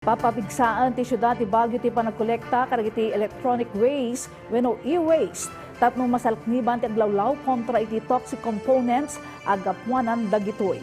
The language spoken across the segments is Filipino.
Papabigsaan ti syudad ti Baguio ti panagkolekta kadagiti electronic waste wenno e-waste. Tapno masalkniban ti aglawlaw kontra iti toxic components agapuanan dagitoy.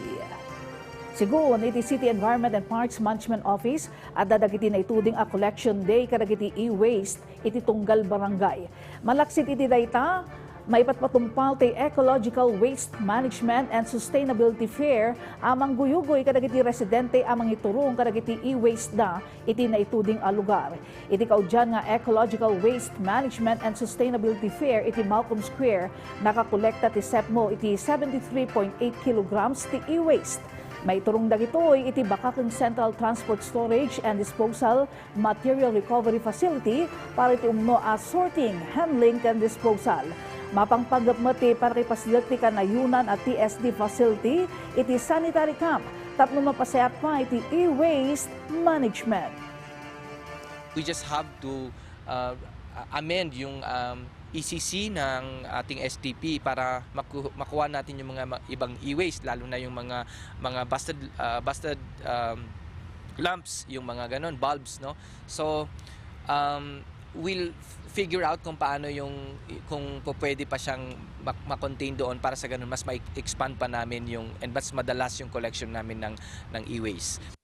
Sigun iti City Environment and Parks Management Office at dadagiti na ituding a collection day kadagiti e-waste iti tunggal barangay. Malaksit iti dayta maipatpatumpal ti Ecological Waste Management and Sustainability Fair amang guyugoy kadagiti residente amang iturong kadagiti e-waste da iti naituding a lugar. Iti kaudyan nga Ecological Waste Management and Sustainability Fair iti Malcolm Square nakakolekta ti SEPMO iti 73.8 kilograms ti e-waste. May turong dagitoy iti Bakakeng Central Transport Storage and Disposal Material Recovery Facility para iti umno a sorting, handling, and disposal. Mapangpagapmati para maipasdek ti Kanayunan at TSD facility iti sanitary camp tapno mapasayat pa iti e-waste management. We just have to amend yung ECC ng ating STP para makuha natin yung mga ibang e-waste, lalo na yung mga busted lamps, yung mga ganon, bulbs, no? So we'll figure out kung paano kung pwede pa siyang ma-contain doon para sa ganun mas ma-expand pa namin yung and mas madalas yung collection namin ng e-waste.